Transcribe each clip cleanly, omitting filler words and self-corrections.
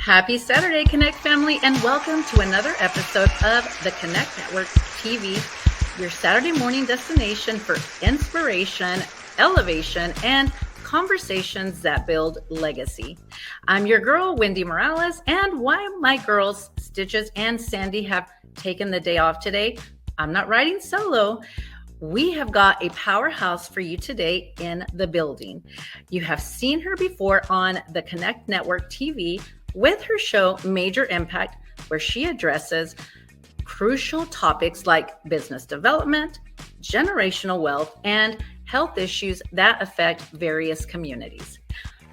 Happy Saturday, Connect family, and welcome to another episode of the Connect Network TV, your Saturday morning destination for inspiration, elevation, and conversations that build legacy. I'm your girl, Wendy Morales, and while my girls, Stitches and Sandy, have taken the day off today, I'm not riding solo. We have got a powerhouse for you today in the building. You have seen her before on the Connect Network TV with her show Major Impact, where she addresses crucial topics like business development, generational wealth, and health issues that affect various communities.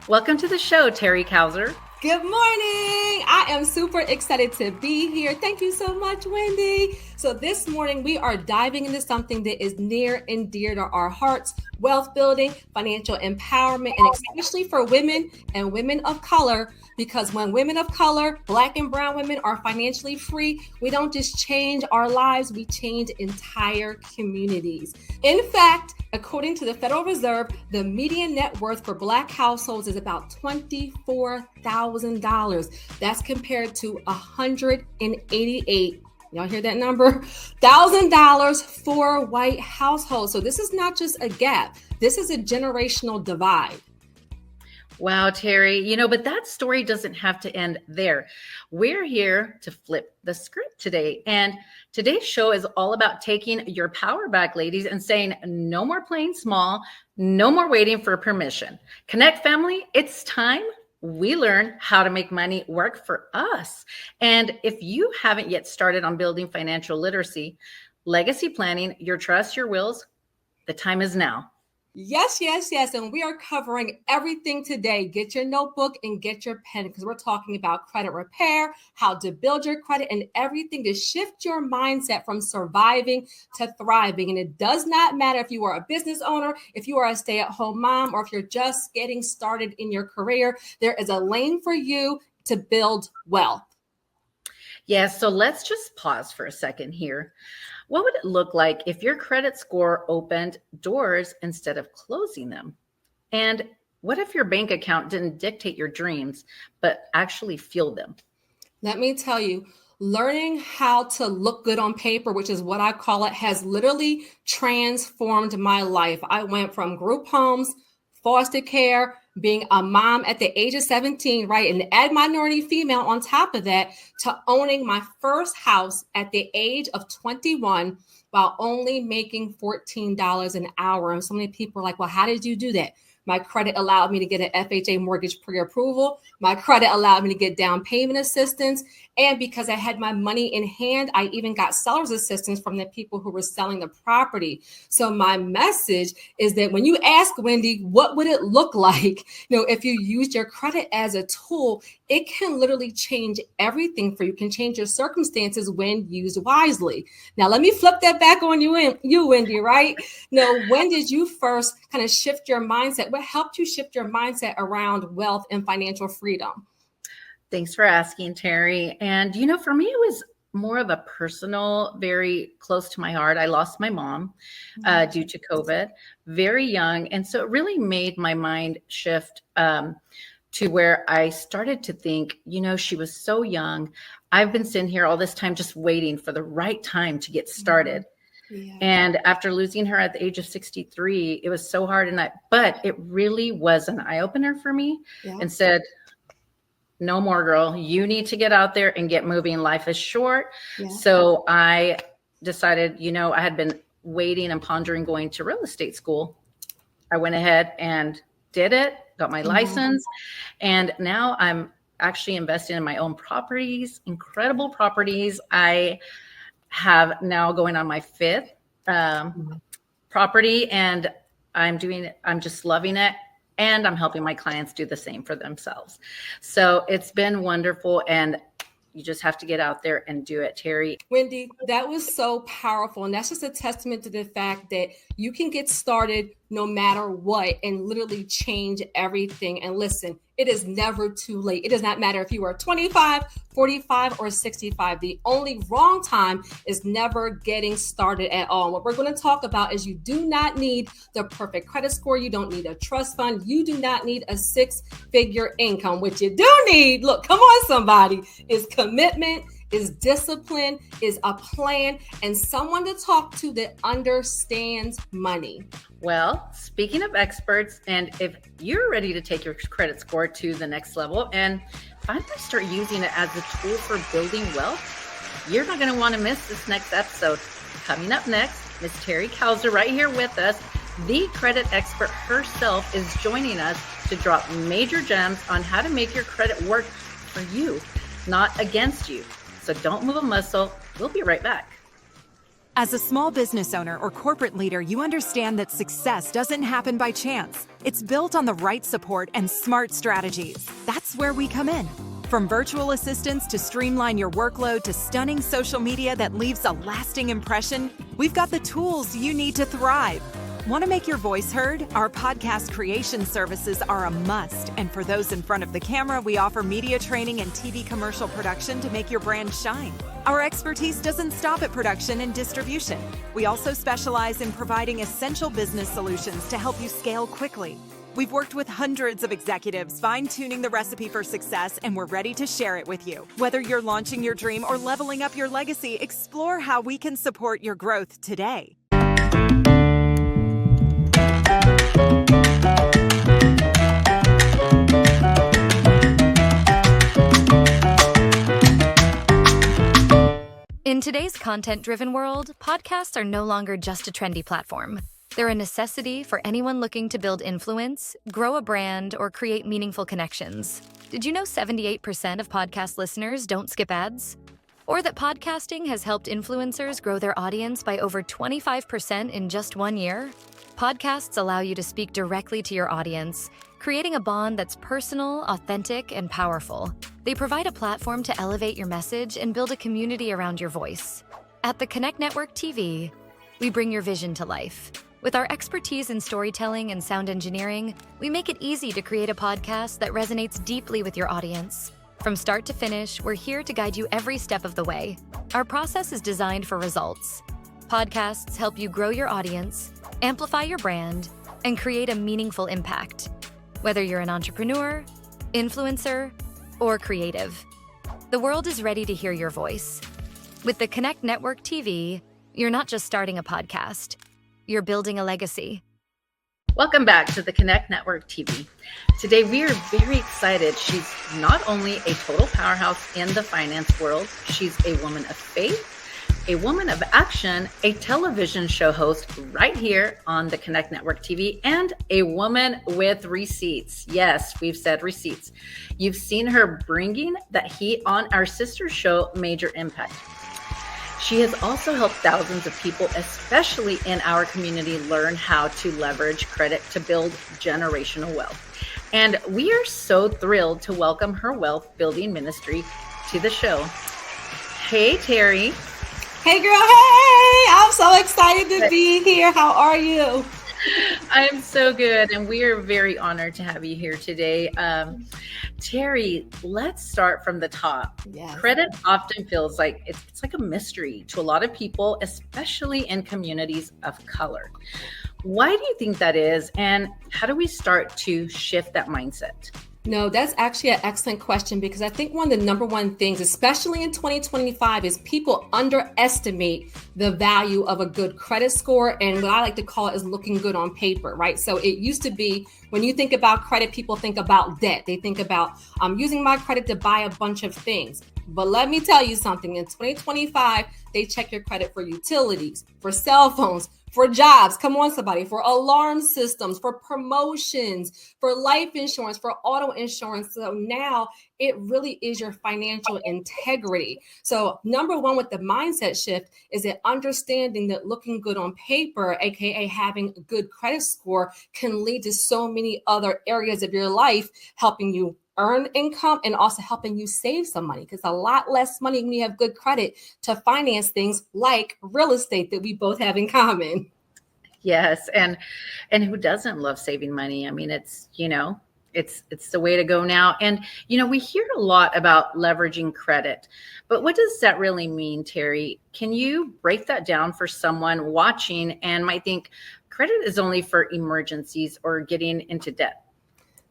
Welcome to the show, Terri Couser. Good morning. I am super excited to be here. Thank you so much, Wendy. So this morning we are diving into something that is near and dear to our hearts: wealth building, financial empowerment, and especially for women and women of color. Because when women of color, Black and brown women, are financially free, we don't just change our lives, we change entire communities. In fact, according to the Federal Reserve, the median net worth for Black households is about $24,000. That's compared to $188. Y'all hear that number? $1,000 for white households. So this is not just a gap. This is a generational divide. Wow, Terri, but that story doesn't have to end there. We're here to flip the script today. And today's show is all about taking your power back, ladies, and saying no more playing small, no more waiting for permission. Connect family, it's time we learn how to make money work for us. And if you haven't yet started on building financial literacy, legacy planning, your trust, your wills, the time is now. Yes. And we are covering everything today. Get your notebook and get your pen, because we're talking about credit repair, how to build your credit, and everything to shift your mindset from surviving to thriving. And it does not matter if you are a business owner, if you are a stay-at-home mom, or if you're just getting started in your career. There is a lane for you to build wealth. Yeah, so let's just pause for a second here. What would it look like if your credit score opened doors instead of closing them? And what if your bank account didn't dictate your dreams, but actually fueled them? Let me tell you, learning how to look good on paper, which is what I call it, has literally transformed my life. I went from group homes, foster care, being a mom at the age of 17, right? And add minority female on top of that, to owning my first house at the age of 21 while only making $14 an hour. And so many people are like, well, how did you do that? My credit allowed me to get an FHA mortgage pre-approval. My credit allowed me to get down payment assistance. And because I had my money in hand, I even got seller's assistance from the people who were selling the property. So my message is that when you ask Wendy, what would it look like, if you used your credit as a tool, it can literally change everything for you. It can change your circumstances when used wisely. Now, let me flip that back on you, Wendy, right? When did you first kind of shift your mindset? What helped you shift your mindset around wealth and financial freedom? Thanks for asking, Terri. And, for me, it was more of a personal, very close to my heart. I lost my mom due to COVID, very young. And so it really made my mind shift to where I started to think, she was so young. I've been sitting here all this time just waiting for the right time to get started. Yeah. And after losing her at the age of 63, it was so hard. But it really was an eye-opener for me, and said, no more, girl. You need to get out there and get moving. Life is short. Yeah. So I decided, I had been waiting and pondering going to real estate school. I went ahead and did it, got my license. And now I'm actually investing in my own properties, incredible properties. I have now going on my fifth property, and I'm just loving it. And I'm helping my clients do the same for themselves. So it's been wonderful. And you just have to get out there and do it, Terri. Wendy, that was so powerful. And that's just a testament to the fact that you can get started no matter what and literally change everything. And listen, It is never too late. It does not matter if you are 25, 45, or 65. The only wrong time is never getting started at all. What we're going to talk about is you do not need the perfect credit score. You don't need a trust fund. You do not need a six-figure income. What you do need, look, come on, somebody, is commitment, is discipline, is a plan, and someone to talk to that understands money. Well, speaking of experts, and if you're ready to take your credit score to the next level and finally start using it as a tool for building wealth, you're not going to want to miss this next episode. Coming up next, Miss Terri Couser right here with us, the credit expert herself, is joining us to drop major gems on how to make your credit work for you, not against you. So don't move a muscle. We'll be right back. As a small business owner or corporate leader, you understand that success doesn't happen by chance. It's built on the right support and smart strategies. That's where we come in. From virtual assistants to streamline your workload to stunning social media that leaves a lasting impression, we've got the tools you need to thrive. Want to make your voice heard? Our podcast creation services are a must. And for those in front of the camera, we offer media training and TV commercial production to make your brand shine. Our expertise doesn't stop at production and distribution. We also specialize in providing essential business solutions to help you scale quickly. We've worked with hundreds of executives, fine-tuning the recipe for success, and we're ready to share it with you. Whether you're launching your dream or leveling up your legacy, explore how we can support your growth today. In today's content-driven world, podcasts are no longer just a trendy platform. They're a necessity for anyone looking to build influence, grow a brand, or create meaningful connections. Did you know 78% of podcast listeners don't skip ads? Or that podcasting has helped influencers grow their audience by over 25% in just 1 year? Podcasts allow you to speak directly to your audience, creating a bond that's personal, authentic, and powerful. They provide a platform to elevate your message and build a community around your voice. At the Connect Network TV, we bring your vision to life. With our expertise in storytelling and sound engineering, we make it easy to create a podcast that resonates deeply with your audience. From start to finish, we're here to guide you every step of the way. Our process is designed for results. Podcasts help you grow your audience, amplify your brand, and create a meaningful impact. Whether you're an entrepreneur, influencer, or creative, the world is ready to hear your voice. With the Connect Network TV, you're not just starting a podcast, you're building a legacy. Welcome back to the Connect Network TV. Today, we are very excited. She's not only a total powerhouse in the finance world, she's a woman of faith, a woman of action, a television show host right here on the Connect Network TV, and a woman with receipts. Yes, we've said receipts. You've seen her bringing that heat on our sister show, Major Impact. She has also helped thousands of people, especially in our community, learn how to leverage credit to build generational wealth. And we are so thrilled to welcome her wealth building ministry to the show. Hey, Terri. Hey, girl. Hey, I'm so excited to be here. How are you? I'm so good. And we are very honored to have you here today. Terri, let's start from the top. Yes. Credit often feels like it's like a mystery to a lot of people, especially in communities of color. Why do you think that is? And how do we start to shift that mindset? No, that's actually an excellent question, because I think one of the number one things, especially in 2025, is people underestimate the value of a good credit score. And what I like to call it is looking good on paper, right? So it used to be, when you think about credit, people think about debt. They think about, I'm using my credit to buy a bunch of things. But let me tell you something, in 2025, they check your credit for utilities, for cell phones, for jobs, come on somebody, for alarm systems, for promotions, for life insurance, for auto insurance. So now it really is your financial integrity. So number one with the mindset shift is that understanding that looking good on paper, AKA having a good credit score, can lead to so many other areas of your life, helping you earn income and also helping you save some money, because a lot less money when you have good credit to finance things like real estate that we both have in common. Yes. And who doesn't love saving money? I mean, it's It's the way to go now. And we hear a lot about leveraging credit, but what does that really mean, Terri? Can you break that down for someone watching and might think credit is only for emergencies or getting into debt?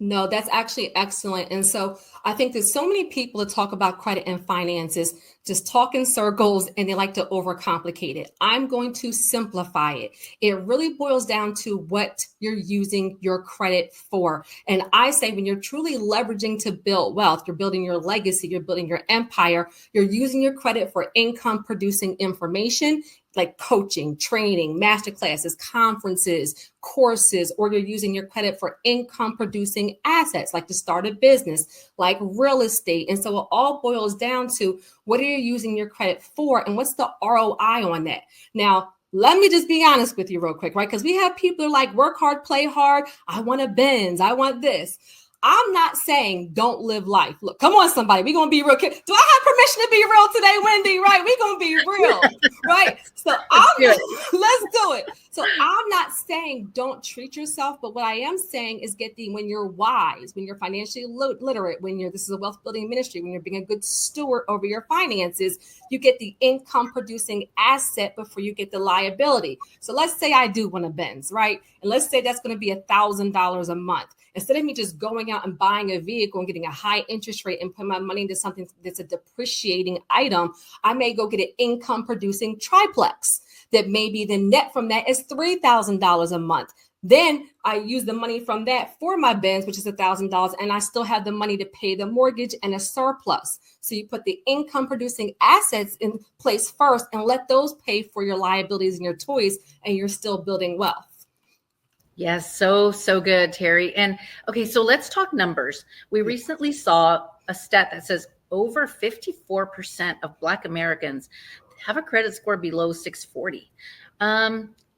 No, that's actually excellent. And so I think there's so many people that talk about credit and finances, just talk in circles, and they like to overcomplicate it. I'm going to simplify it. It really boils down to what you're using your credit for. And I say when you're truly leveraging to build wealth, you're building your legacy, you're building your empire, you're using your credit for income producing information like coaching, training, masterclasses, conferences, courses, or you're using your credit for income producing assets like to start a business, like real estate. And so it all boils down to what are you using your credit for and what's the ROI on that? Now, let me just be honest with you real quick, right? Because we have people who are like, work hard, play hard. I want a Benz. I want this. I'm not saying don't live life. Look, come on, somebody. We're going to be real. Do I have permission to be real today, Wendy? Right? We're going to be real. Right? So let's do it. So I'm not saying don't treat yourself, but what I am saying is when you're wise, when you're financially literate, this is a wealth building ministry, when you're being a good steward over your finances, you get the income producing asset before you get the liability. So let's say I do want a Benz, right? And let's say that's going to be $1,000 a month. Instead of me just going out and buying a vehicle and getting a high interest rate and put my money into something that's a depreciating item, I may go get an income producing triplex that maybe the net from that is $3,000 a month. Then I use the money from that for my Benz, which is $1,000, and I still have the money to pay the mortgage and a surplus. So you put the income producing assets in place first and let those pay for your liabilities and your toys, and you're still building wealth. Yes, so good, Terri. And okay, so let's talk numbers. We recently saw a stat that says over 54% of Black Americans have a credit score below 640.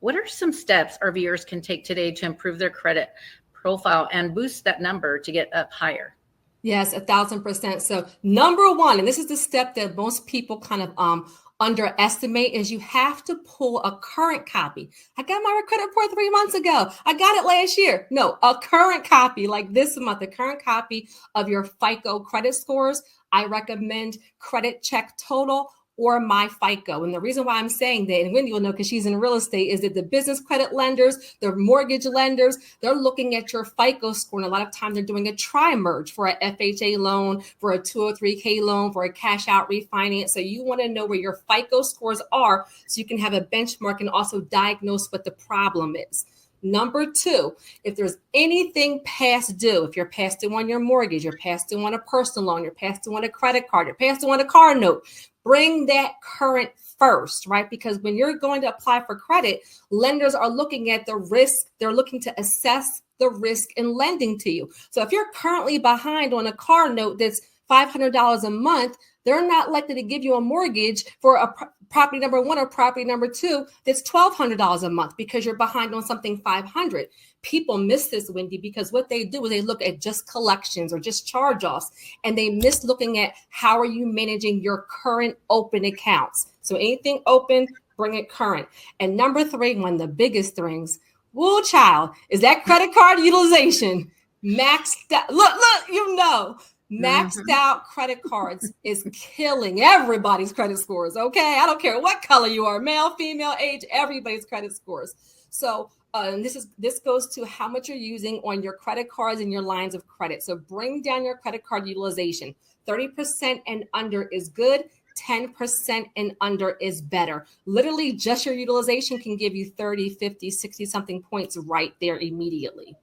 What are some steps our viewers can take today to improve their credit profile and boost that number to get up higher? Yes, 1,000%. So number one, and this is the step that most people kind of underestimate, is you have to pull a current copy. I got my credit report 3 months ago. I got it last year. No, a current copy like this month, a current copy of your FICO credit scores. I recommend Credit Check Total or My FICO. And the reason why I'm saying that, and Wendy will know because she's in real estate, is that the business credit lenders, the mortgage lenders, they're looking at your FICO score. And a lot of times they're doing a tri-merge for a FHA loan, for a 203K loan, for a cash out refinance. So you want to know where your FICO scores are so you can have a benchmark and also diagnose what the problem is. Number two, if there's anything past due, if you're past due on your mortgage, you're past due on a personal loan, you're past due on a credit card, you're past due on a car note, bring that current first, right? Because when you're going to apply for credit, lenders are looking at the risk. They're looking to assess the risk in lending to you. So if you're currently behind on a car note that's $500 a month, they're not likely to give you a mortgage for a property number one or property number two that's $1,200 a month because you're behind on something $500. People miss this, Wendy, because what they do is they look at just collections or just charge-offs, and they miss looking at how are you managing your current open accounts. So anything open, bring it current. And number three, one of the biggest things, woo child, is that credit card utilization. Maxed out. Look, maxed out credit cards is killing everybody's credit scores. Okay. I don't care what color you are, male, female, age, everybody's credit scores. So this goes to how much you're using on your credit cards and your lines of credit. So bring down your credit card utilization. 30% and under is good. 10% and under is better. Literally just your utilization can give you 30, 50, 60 something points right there immediately.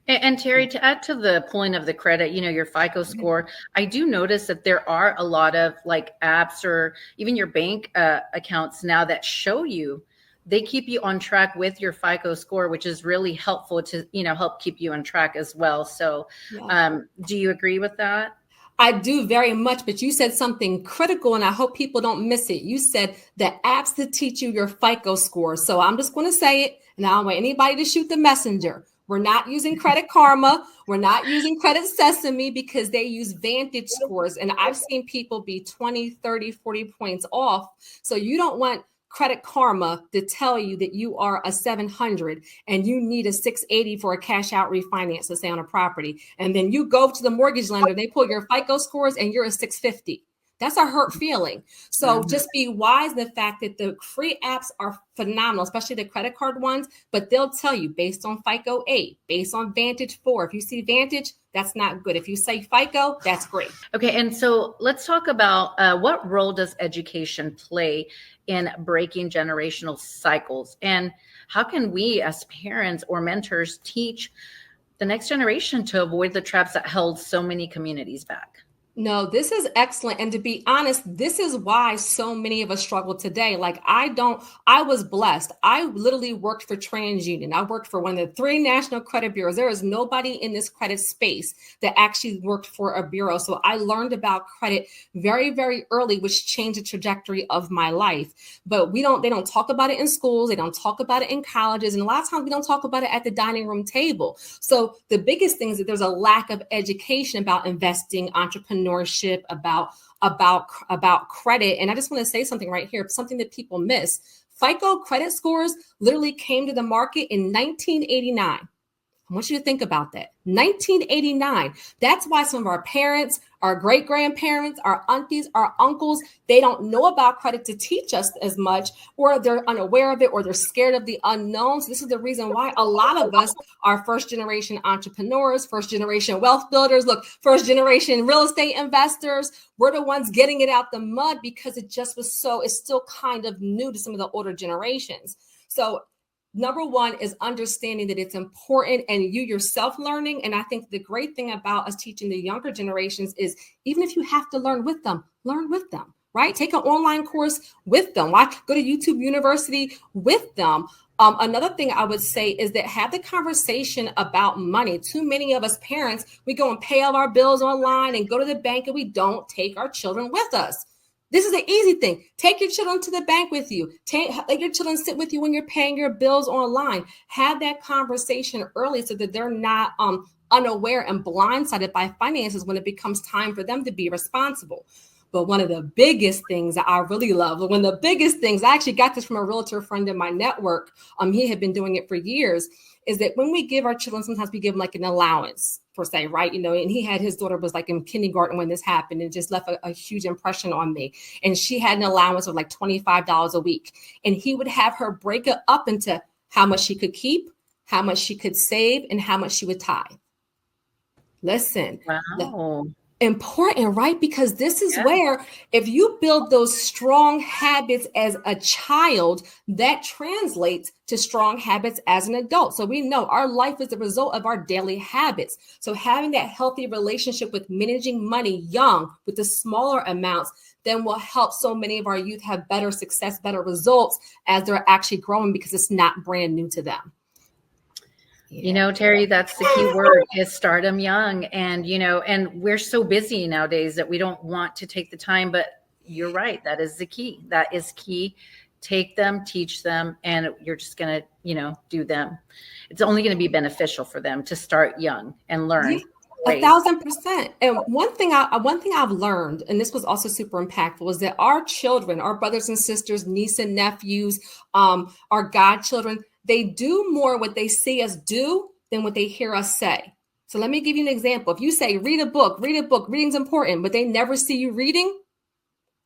And Terri, to add to the pulling of the credit, your FICO score, I do notice that there are a lot of like apps or even your bank accounts now that show you, they keep you on track with your FICO score, which is really helpful to, help keep you on track as well. So do you agree with that? I do very much, but you said something critical and I hope people don't miss it. You said the apps that teach you your FICO score. So I'm just going to say it, and I don't want anybody to shoot the messenger. We're not using Credit Karma. We're not using Credit Sesame because they use Vantage scores. And I've seen people be 20, 30, 40 points off. So you don't want Credit Karma to tell you that you are a 700 and you need a 680 for a cash out refinance, let's say on a property. And then you go to the mortgage lender, they pull your FICO scores and you're a 650. That's a hurt feeling. So just be wise in the fact that the free apps are phenomenal, especially the credit card ones, but they'll tell you based on FICO 8, based on Vantage 4. If you see Vantage, that's not good. If you say FICO, that's great. Okay. And so let's talk about what role does education play in breaking generational cycles? And how can we as parents or mentors teach the next generation to avoid the traps that held so many communities back? No, this is excellent. And to be honest, this is why so many of us struggle today. Like I was blessed. I literally worked for TransUnion. I worked for one of the 3 national credit bureaus. There is nobody in this credit space that actually worked for a bureau. So I learned about credit very, very early, which changed the trajectory of my life. But they don't talk about it in schools. They don't talk about it in colleges. And a lot of times we don't talk about it at the dining room table. So the biggest thing is that there's a lack of education about investing, entrepreneurship, about credit. And I just want to say something right here, something that people miss. FICO credit scores literally came to the market in 1989. I want you to think about that. 1989. That's why some of our parents, our great grandparents, our aunties, our uncles, they don't know about credit to teach us as much, or they're unaware of it, or they're scared of the unknown. So this is the reason why a lot of us are first generation entrepreneurs, first generation wealth builders, first generation real estate investors. We're the ones getting it out the mud because it's still kind of new to some of the older generations. So number one is understanding that it's important and you yourself learning. And I think the great thing about us teaching the younger generations is even if you have to learn with them, right? Take an online course with them. Go to YouTube University with them. Another thing I would say is that have the conversation about money. Too many of us parents, we go and pay all our bills online and go to the bank and we don't take our children with us. This is an easy thing. Take your children to the bank with you. Let your children sit with you when you're paying your bills online. Have that conversation early so that they're not unaware and blindsided by finances when it becomes time for them to be responsible. But one of the biggest things that I really love, I actually got this from a realtor friend in my network. He had been doing it for years, is that when we give our children, sometimes we give them like an allowance per se, right? And his daughter was like in kindergarten when this happened and just left a huge impression on me. And she had an allowance of like $25 a week. And he would have her break it up into how much she could keep, how much she could save, and how much she would tithe. Listen. Wow. Important, right? Because this is where if you build those strong habits as a child, that translates to strong habits as an adult. So we know our life is the result of our daily habits. So having that healthy relationship with managing money young with the smaller amounts then will help so many of our youth have better success, better results as they're actually growing because it's not brand new to them. Terri, that's the key word is start them young. And, and we're so busy nowadays that we don't want to take the time, but you're right. That is the key. That is key. Take them, teach them, and you're just going to, do them. It's only going to be beneficial for them to start young and learn. 1,000%. And one thing I've learned, and this was also super impactful, is that our children, our brothers and sisters, nieces and nephews, our godchildren, they do more what they see us do than what they hear us say. So let me give you an example. If you say, read a book, reading's important, but they never see you reading,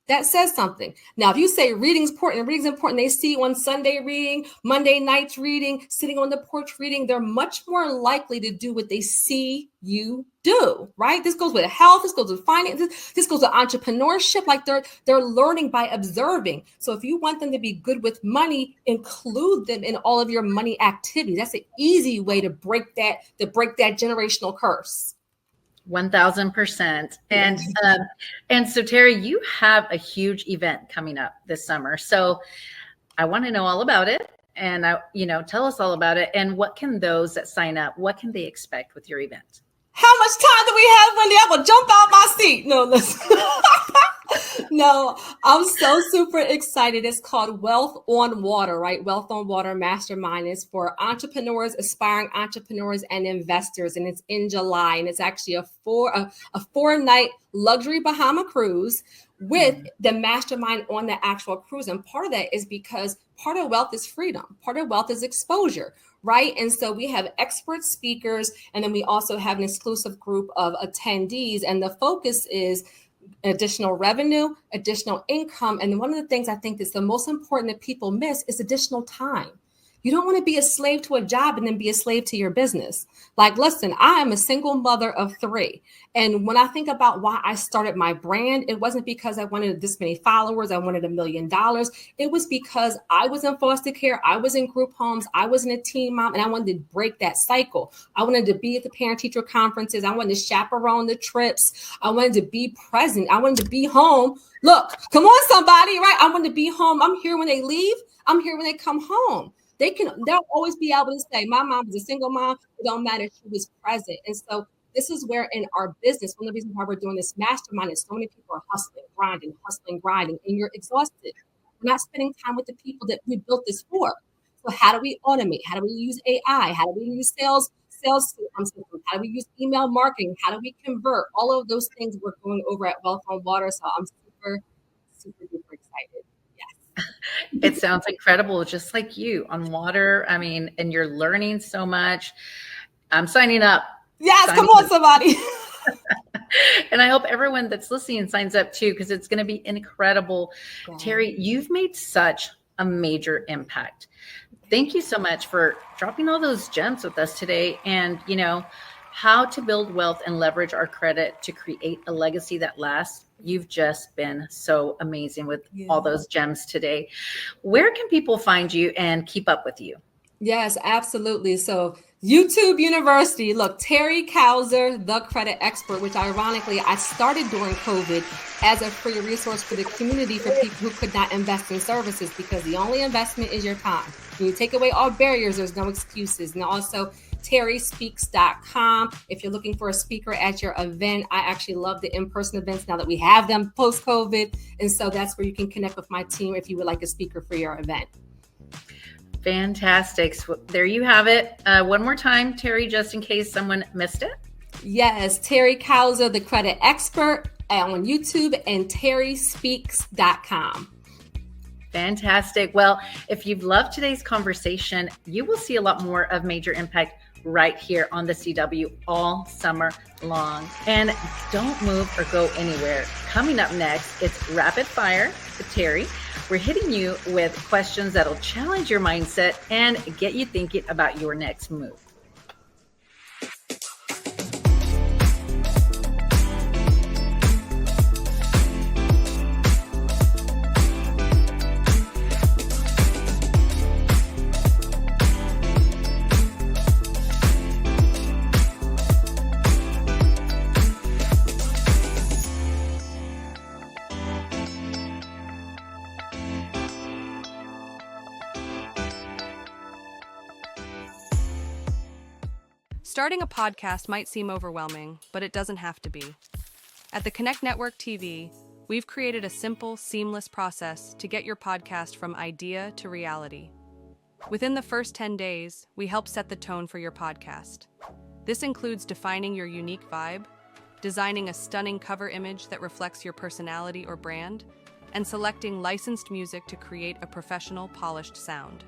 that says something. Now, if you say reading's important, they see you on Sunday reading, Monday nights reading, sitting on the porch reading, they're much more likely to do what they see you do, right? This goes with health, this goes with finance, this goes with entrepreneurship. Like they're learning by observing. So if you want them to be good with money, include them in all of your money activities. That's an easy way to break that generational curse. 1,000%. And so Terri, you have a huge event coming up this summer. So I want to know all about it and tell us all about it. And what can those that sign up, what can they expect with your event? How much time do we have, Wendy? I will jump out my seat. No, listen. No, I'm so super excited. It's called Wealth on Water, right? Wealth on Water Mastermind is for entrepreneurs, aspiring entrepreneurs, and investors. And it's in July. And it's actually a 4-night luxury Bahama cruise with the mastermind on the actual cruise. And part of that is because part of wealth is freedom. Part of wealth is exposure, right? And so we have expert speakers, and then we also have an exclusive group of attendees. And the focus is additional revenue, additional income. And one of the things I think that's the most important that people miss is additional time. You don't want to be a slave to a job and then be a slave to your business. Like, listen, I am a single mother of 3. And when I think about why I started my brand, it wasn't because I wanted this many followers. I wanted $1 million. It was because I was in foster care. I was in group homes. I was in a teen mom, and I wanted to break that cycle. I wanted to be at the parent teacher conferences. I wanted to chaperone the trips. I wanted to be present. I wanted to be home. Look, come on, somebody, right? I wanted to be home. I'm here when they leave. I'm here when they come home. They'll always be able to say, my mom was a single mom. It don't matter. She was present. And so this is where in our business, one of the reasons why we're doing this mastermind is so many people are hustling, grinding, and you're exhausted. We're not spending time with the people that we built this for. So how do we automate? How do we use AI? How do we use sales systems? How do we use email marketing? How do we convert? All of those things we're going over at Wealth on Water. So I'm super, super duper excited. It sounds incredible, just like you on water. I mean, and you're learning so much. I'm signing up. Yes, come on, somebody. And I hope everyone that's listening signs up too, because it's going to be incredible. Yeah. Terri, you've made such a major impact. Thank you so much for dropping all those gems with us today. And, how to build wealth and leverage our credit to create a legacy that lasts. You've just been so amazing with all those gems today. Where can people find you and keep up with you? Yes, absolutely. So YouTube University, look, Terri Couser, the credit expert, which ironically, I started during COVID as a free resource for the community for people who could not invest in services, because the only investment is your time. When you take away all barriers, there's no excuses. And also terryspeaks.com. If you're looking for a speaker at your event, I actually love the in-person events now that we have them post-COVID. And so that's where you can connect with my team if you would like a speaker for your event. Fantastic. So there you have it. One more time, Terri, just in case someone missed it. Yes, Terri Couser, the credit expert, on YouTube, and terryspeaks.com. Fantastic. Well, if you've loved today's conversation, you will see a lot more of Major Impact right here on the CW all summer long. And don't move or go anywhere. Coming up next, it's Rapid Fire with Terri. We're hitting you with questions that'll challenge your mindset and get you thinking about your next move. Starting a podcast might seem overwhelming, but it doesn't have to be. At the Connect Network TV, we've created a simple, seamless process to get your podcast from idea to reality. Within the first 10 days, we help set the tone for your podcast. This includes defining your unique vibe, designing a stunning cover image that reflects your personality or brand, and selecting licensed music to create a professional, polished sound.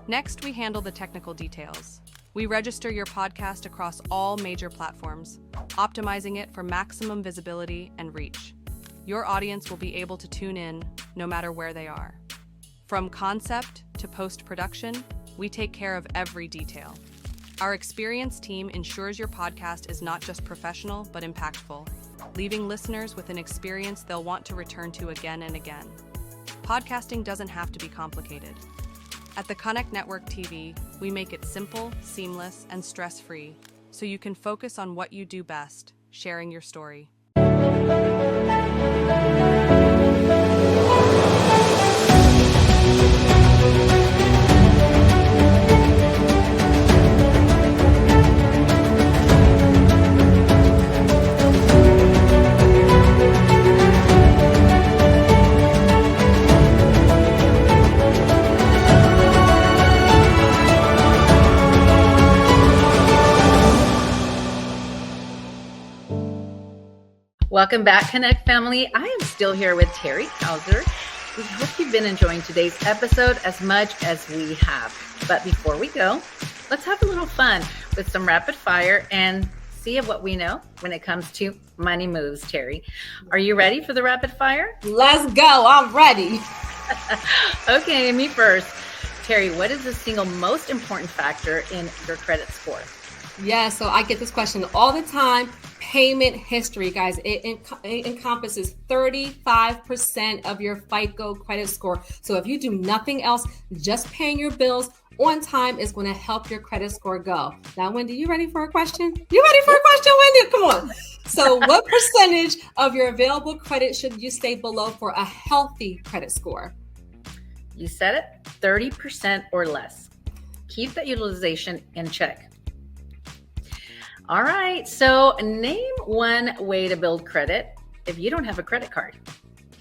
Next, we handle the technical details. We register your podcast across all major platforms, optimizing it for maximum visibility and reach. Your audience will be able to tune in no matter where they are. From concept to post-production, we take care of every detail. Our experienced team ensures your podcast is not just professional, but impactful, leaving listeners with an experience they'll want to return to again and again. Podcasting doesn't have to be complicated. At the Connect Network TV, we make it simple, seamless, and stress-free, so you can focus on what you do best, sharing your story. Welcome back, Connect family. I am still here with Terri Couser. We hope you've been enjoying today's episode as much as we have. But before we go, let's have a little fun with some rapid fire and see what we know when it comes to money moves, Terri. Are you ready for the rapid fire? Let's go. I'm ready. Okay, me first. Terri, what is the single most important factor in your credit score? Yeah, so I get this question all the time. Payment history, guys. It encompasses 35% of your FICO credit score. So if you do nothing else, just paying your bills on time is going to help your credit score go. Now, Wendy, you ready for a question? You ready for a question, Wendy? Come on. So what percentage of your available credit should you stay below for a healthy credit score? You said it, 30% or less. Keep that utilization in check. All right, so name one way to build credit if you don't have a credit card.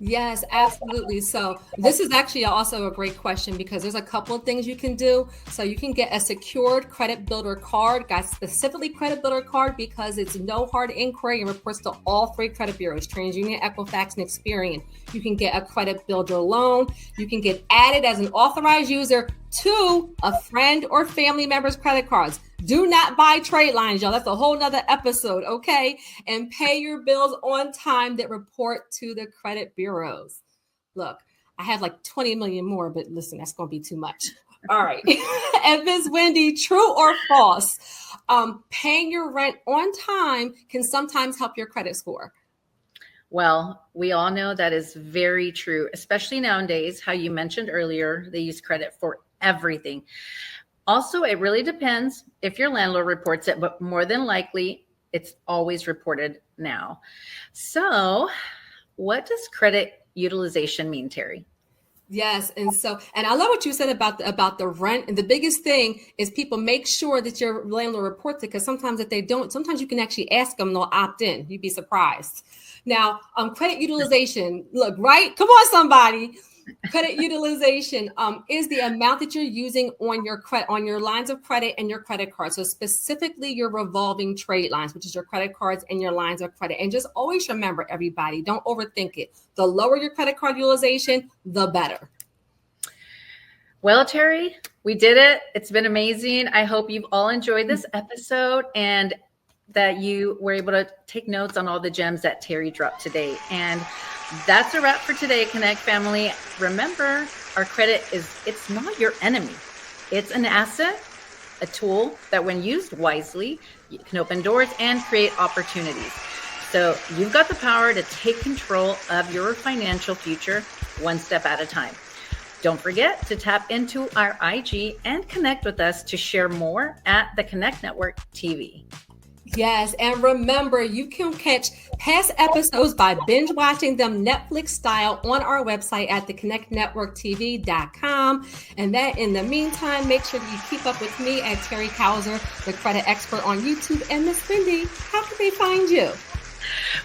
Yes, absolutely. So this is actually also a great question because there's a couple of things you can do. So you can get a secured credit builder card, guys, specifically credit builder card because it's no hard inquiry and reports to all three credit bureaus, TransUnion, Equifax, and Experian. You can get a credit builder loan. You can get added as an authorized user to a friend or family member's credit cards. Do not buy trade lines, y'all. That's a whole nother episode, okay? And pay your bills on time that report to the credit bureaus. Look, I have like 20 million more, but listen, that's going to be too much. All right. And Ms. Wendy, true or false? Paying your rent on time can sometimes help your credit score. Well, we all know that is very true, especially nowadays, how you mentioned earlier, they use credit for everything. Also, it really depends if your landlord reports it, but more than likely, it's always reported now. So what does credit utilization mean, Terri? Yes. And I love what you said about the rent. And the biggest thing is people make sure that your landlord reports it, because sometimes if they don't, sometimes you can actually ask them, they'll opt in. You'd be surprised. Now, credit utilization, look, right? Come on, somebody. Credit utilization is the amount that you're using on your lines of credit and your credit cards. So specifically your revolving trade lines, which is your credit cards and your lines of credit. And just always remember, everybody, don't overthink it. The lower your credit card utilization, the better. Well, Terri, we did it. It's been amazing. I hope you've all enjoyed this episode and that you were able to take notes on all the gems that Terri dropped today. And that's a wrap for today, Connect family. Remember, our credit it's not your enemy. It's an asset, a tool that when used wisely, you can open doors and create opportunities. So you've got the power to take control of your financial future one step at a time. Don't forget to tap into our IG and connect with us to share more at the Connect Network TV. Yes, and remember, you can catch past episodes by binge watching them Netflix style on our website at theconnectnetworktv.com. And that in the meantime, make sure you keep up with me at Terri Couser, the credit expert on YouTube. And Miss Wendy, how can they find you?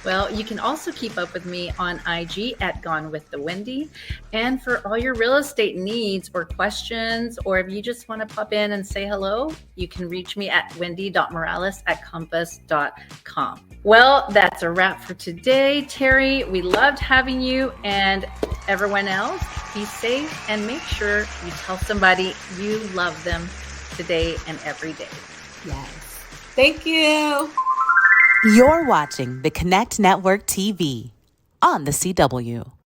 Well, you can also keep up with me on IG at Gone with the Wendy. And for all your real estate needs or questions, or if you just want to pop in and say hello, you can reach me at wendy.morales@compass.com. Well, that's a wrap for today, Terri. We loved having you, and everyone else, be safe and make sure you tell somebody you love them today and every day. Yes. Thank you. You're watching the Connect Network TV on the CW.